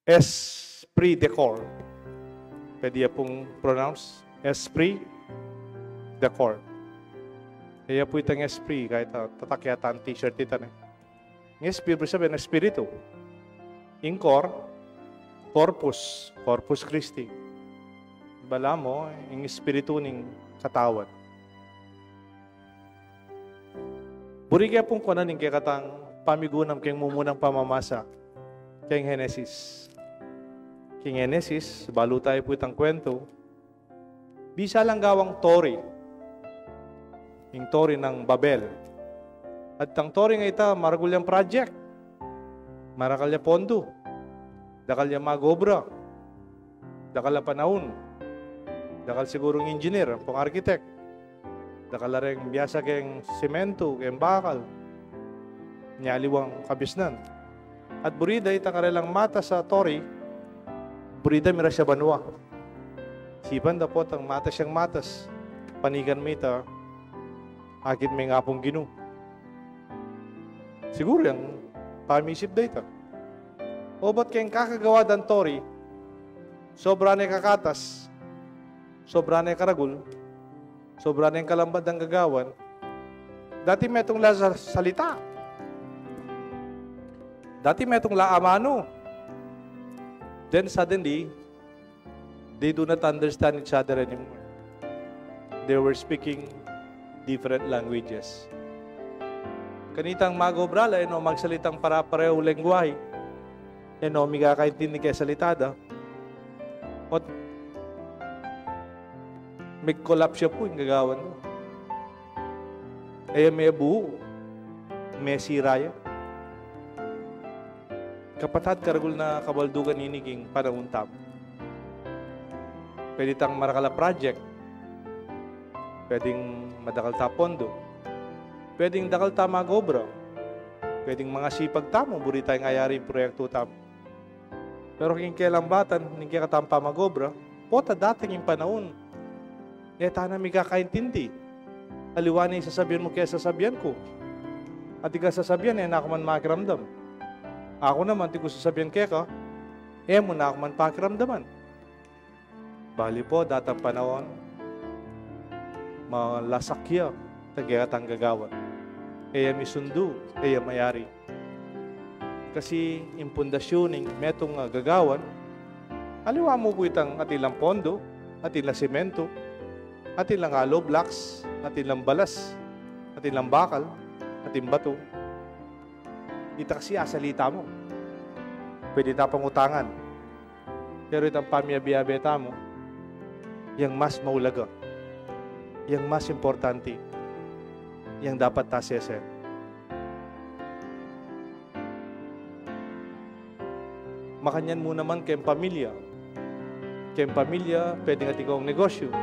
Esprit de corps. Pwede pong pronounce. Esprit de corps. Kaya po itang esprit, kahit tatakya ang t-shirt ito. Ng esprit, sabihin, espiritu. In cor, corpus. Corpus Christi. Bala mo, yung espiritu ng katawan. Buri kaya pong kunan ng kaya katang pamigunam kayong mumunang pamamasa kayong Genesis. King Genesis, balo tayo po itang kwento, bisa lang gawang tori. Yung tori ng Babel. At ang tori nga ita, maragulyang project. Marakalya pondo. Dakalya magobra. Dakalya panahon. Dakal sigurong engineer, pang architect. Dakala rin biyasa kayong semento, kayong bakal. Nyaliwang kabisnan. At burida ita karelang mata sa tori, burida mira siya banwa. Sipan da po ang mata siyang matas. Panigan mita, agit may nga pong ginu. Siguro yung pamisip da ita. O ba't kayong kakagawa dan tori, sobra na kakatas, sobra na karagul, sobra na kalambad ng gagawan, dati may itong salita. Dati may itong laamano. Then suddenly, they do not understand each other anymore. They were speaking different languages. Kanitang magobrala, magsalitang para-pareho lengguwahe. Migakaintindi kaya salitada. At may collapse siya po yung gagawan mo. May buo. May siraya. Kapatad karagul na kabaldugan niniging panahon tam. Pwede tang marakala project. Pwedeng madakal ta pondo. Pwedeng dakal ta magobra. Pwedeng mga sipag tamo, buri tayong ayari yung proyekto tamo. Pero kung kailangbatan, hindi kaya katampa magobra, pota dating yung panahon. Tana may kakaintindi. Aliwanay sasabihan mo kaya sasabihan ko. At di ka sasabihan, na ako man makiramdam. Ako naman, di ko sasabihan kaya ka, mo na ako man pakiramdaman. Bali po, datang panahon, malasakya, tagigatang gagawa. May sundu, mayari. Kasi yung pundasyon ng metong gagawan, aliwa mo po itang atilang pondo, atilang semento, atilang hollow blocks, atilang balas, atilang bakal, ating bato. Ita kasi asalita mo. Pwede tapang utangan. Pero itang pamiyabiyabeta mo, yung mas maulaga, yung mas importante, yung dapat tasese. Makanyan mo naman kayong pamilya. Kayong pamilya, pwede nga tingkong negosyo.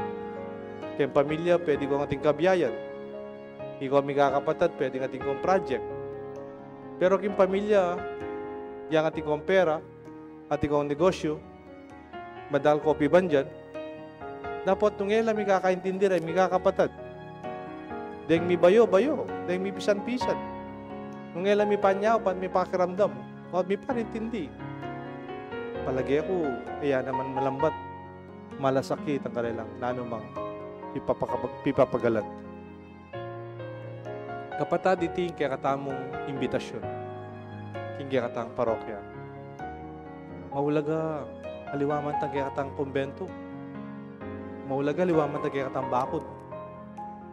Kayong pamilya, pwede kong ating kabiyayan. Ikaw may kakapatid, pwede nga tingkong project. Pero kayong pamilya, yang ating kong pera, ating kong negosyo, madal kopi bandyan, dapat nung ela may kakaintindi rin, may kakapatid. Dahil may bayo-bayo, dahil may pisan-pisan. Nung ela may panyaw, may pakiramdam, o may parintindi. Palagi ako, kaya naman malambat, malasakit ang kanilang nanumang pipapagalan. Kapatad, iting kaya katamong imbitasyon. Kaya katang parokya. Maulaga, aliwaman tang kaya katang kumbento. Maulaga, aliwaman tang kaya katang bakod.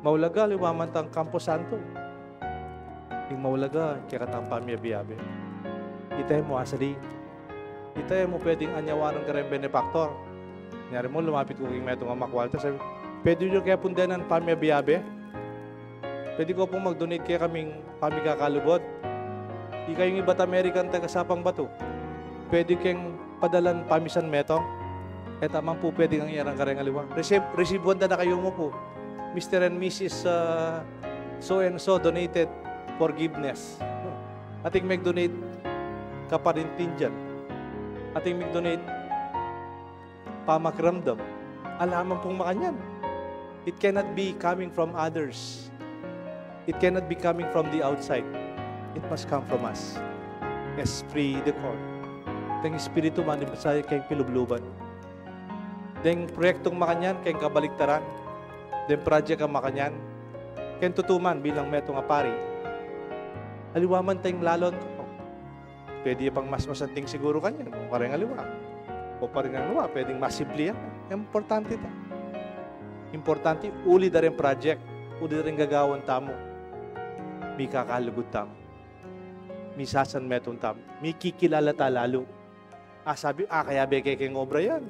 Maulaga, aliwaman tang Campo Santo. Yung maulaga, kaya katang pamyabiyabe. Itay mo asali. Itay mo pwedeng anyawan ng kareng benefactor. Nyari mo, lumapit ko kong metong amakwalta. Sabi, pwede nyo kaya pundanan pamyabiyabe? Pwede ko pong mag-donate kaya kaming pamikakalugod. Ika yung iba't American taga-sapang bato. Pwede kayong padalan pamisan meto. At amang po pwede kang iyarang kareng aliwa. Receive wanda na kayo mo po. Mr. and Mrs. So and so donated forgiveness. Ating mag-donate kaparintin dyan. Ating mag-donate pamakramdam. Alaman pong makanyan. It cannot be coming from others. It cannot be coming from the outside. It must come from us. Esprit de corps. Teng espiritu man sa kay pilubluban. Deng proyektong makanyan kay kabaliktaran. Deng project ang makanyan kay tutuman bilang meto nga pari. Aliwaman tayong lalon ko. Pwede pang mas masanting siguro kanyan. Kung parang aliwa. O parang aliwa, pwedeng mas simple yan. Importante ito. Importante, uli da rin project. Uli da rin gagawan tamo. May kakalugod tamo. May sasan metong tamo. May kikilala ta lalo. Sabi, kaya beke keng obra yan.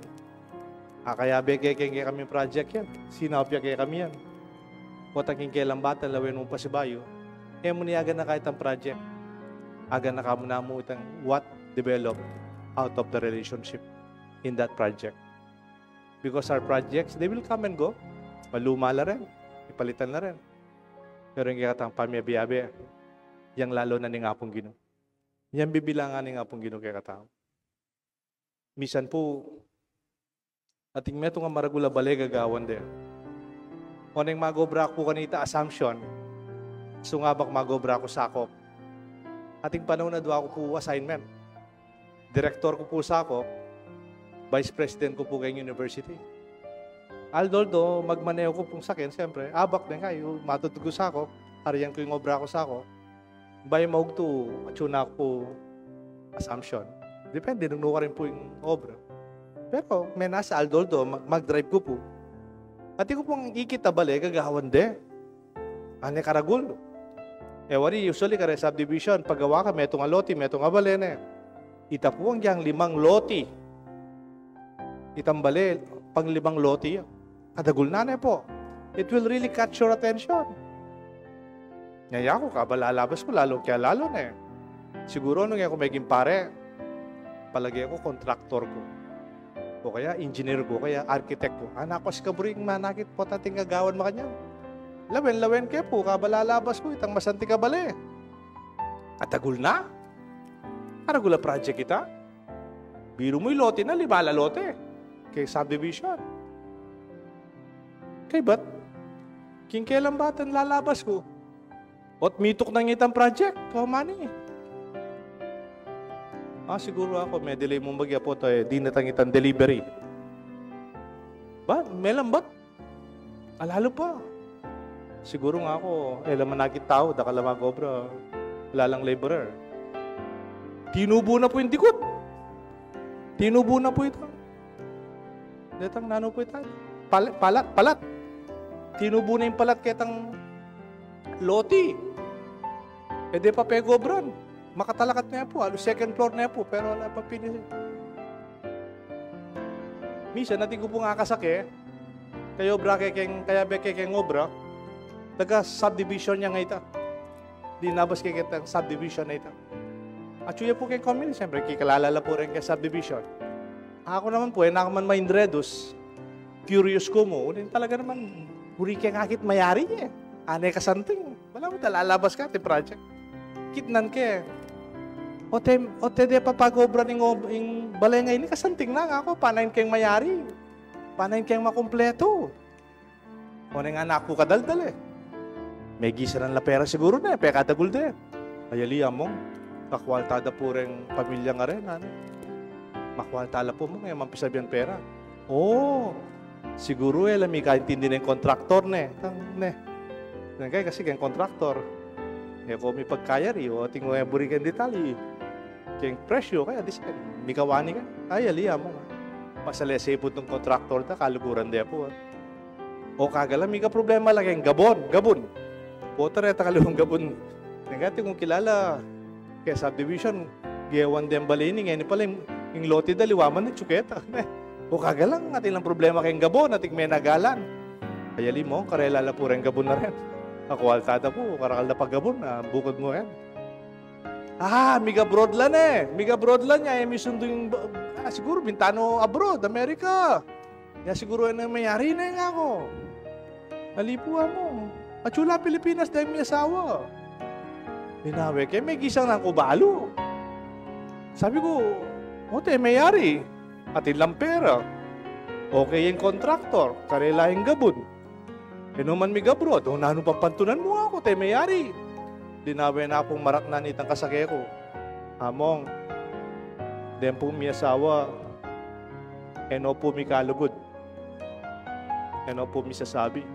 Kaya beke keng kami project yan. Sinapya kaya kami yan. O tangking kailang bata, lawin mong pasibayo. Mo niyagan na kahit ang project. Aga na kamo na mo itang what developed out of the relationship in that project. Because our projects, they will come and go. Malumala rin. Ipalitan na rin. Pero yung kikatang pamiyabi-abi, yang lalo na ni nga pong Ginoo. Yang bibilangan ni nga pong Ginoo kikatang. Misan po, ating meto nga maragula balay gagawan din. O nang magobra po kanita assumption, sungabak magobra ko sakop. Ating panahon na doon ako po assignment. Direktor ko po sakop, Vice President ko po kayong university. Aldoldo, magmaneho ko pong sakin, siyempre, abak din kayo, matutugo sa ako, hariyan ko yung obra ko sa ako, bay maug to, atuna ko po, assumption. Depende, nung nuka rin po yung obra. Pero, may nasa Aldoldo, mag-drive ko po. At ko pong ikita bali, gagawan de. Ane karagul. Wari, usually kare subdivision, paggawa ka, metong aloti, metong abalene. Ita po ang 5 loti. Itambali, pang 5 loti. Kadagul na po. It will really catch your attention. Ngaya ko, kabalalabas ko, lalo kaya lalo na. Siguro nung ako may pare, palagi ako kontraktor ko. O kaya engineer ko, kaya architect ko. Anak ko si kaburing manakit po tating gagawan makanya. Lawen kayo po, kabalalabas ko, itang masanti kabali. Kadagul na. Karagula project kita. Biro mo'y lote na, 5 lote. Kay subdivision. Kay ba't? King kailan batan lalabas ko? Ot mitok ng itang project. Kamani. Siguro ako, may delay mong bagya po to di natang itang delivery. Ba? May lambat? Alalo pa. Siguro nga ako, manakit tao, dakalamang obra, lalang laborer. Tinubo na po yung dikot. Tinubo na po ito. Detang nano po ito. Palat. Tinubo na yung palat ketang loti. Di pa pegobran. Makatalakat na po. Halos second floor na po. Pero wala pa pinis. Misa, natin ko po nga kasake. Kayo obra kaya beke keng obra. Taga subdivision niya nga ita. Di nabas kaya kitang subdivision na ita. At suya po kay community, siyempre, kikalala po rin kay subdivision. Ako naman po, nakaman maindredos, curious ko mo, talaga naman, huri kaya ngakit mayari eh. Anay kasanting. Wala mo talalabas ka, te project. Kitnan ke. O te de papagobra ng balay ngayon, kasanting na ako, panayin kayong mayari. Panayin kayong makumpleto. O nang anak ko kadaldal eh. May gisa ng lapera siguro na, peka katagul de. Ayali among. Kakwaltada po rin pamilya nga rin. Makwaltala po mo ngayon, mampisabihan pera. Siguro may kaintindi na yung kontraktor kasi kayong kontraktor. Kung may pagkayari, tingnan yung burikan detali. Kayong presyo, kaya design. May kawani ka. Ayali mo. Pasalesay po itong kontraktor ta, kaluguran de po. Kagala, may ka problema lang kayong gabon. Potareta kalawang gabon. Nagati kung kilala, kaya subdivision, giyawan din balini, ngayon pala yung lote daliwaman ng tsuketa. Kagalang natin lang problema kayong gabon, nating may nagalan. Kaya mo, karelala po rin gabon na rin. Ako altada po, karakal na paggabon, bukod mo yan. Miga broadlan Miga broadlan niya, may sundo yung, siguro, bintano abroad, Amerika. Siguro na mayari na yung ako. Nalipuan mo. At chula Pilipinas dahil may asawa. Dinawe, kaya may gisang ng kubalo. Sabi ko, mayari. Atin lang pera. Okay yung kontraktor. Karela yung gabon. Naman may gabrod. Nano papantunan mo ako, mayari. Dinawe na akong marak na nitang kasake ko. Among, Den po mi asawa, eno po mi kalugod. Eno po mi sasabi.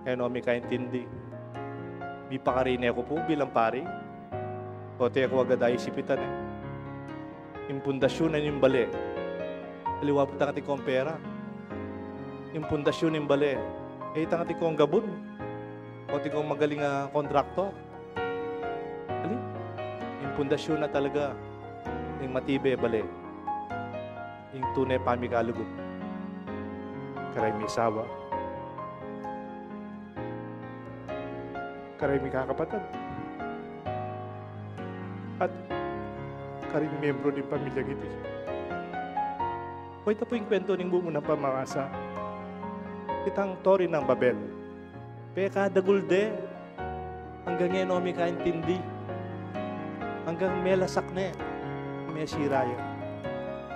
Eno mi kaintindi. Mi pakarine ko po bilang pari. Kote ako agad ay sipitan eh. Yung pundasyon na yung bali. Aliwa po tangati kong pera. Yung pundasyon yung bali. Eh tangati kong gabon. Kote kong magaling kontraktor. Ali? Yung pundasyon na talaga. Yung matibe bali. Yung tunay pamikalugod. Karay may sawa. Karay may kakapatid. At karing membro ng pamilya giti. O ito po yung kwento ng bumo ng pamangasa. Itang tori ng Babel. Peka dagulde. Hanggang ngayon o may kaintindi. Hanggang may lasak na may siraya.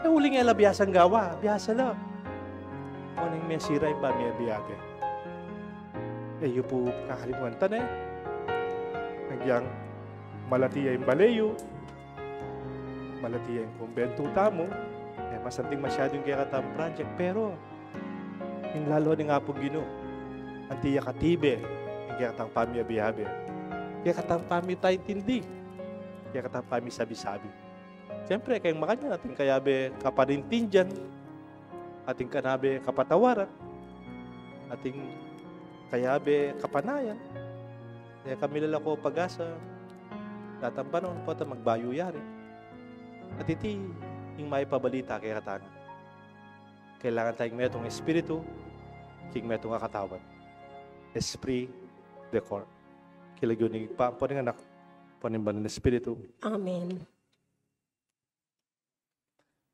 E uling ela biyasang gawa. Biyasa lang. O nang may siray ba may biyate. E yun po kakalimutan eh. Nagyang malatiya yung baleyo. Malatiya yung kumbento tamo. Eh, masanting masyadong kaya katang project. Pero, yung lalo ni nga po gino. Ang tiya katibe. Yung kaya katang pamiyabiyabi. Kaya katang pami tayo tindi. Kaya katang pami sabi-sabi. Siyempre, kayong makanya natin kayabe kaparintin dyan. Ating kanabe kapatawaran. Ating kayabe kapanayan. Kaya kami lalako pag-asa. Tatambanon po ito magbayo yari. At iti, yung may pabalita kay katanga. Kailangan tayong metong espiritu, king metong kakatawan. Esprit de corps. Kilagyo ni pa, po ng anak, po ng banal na espiritu. Amen.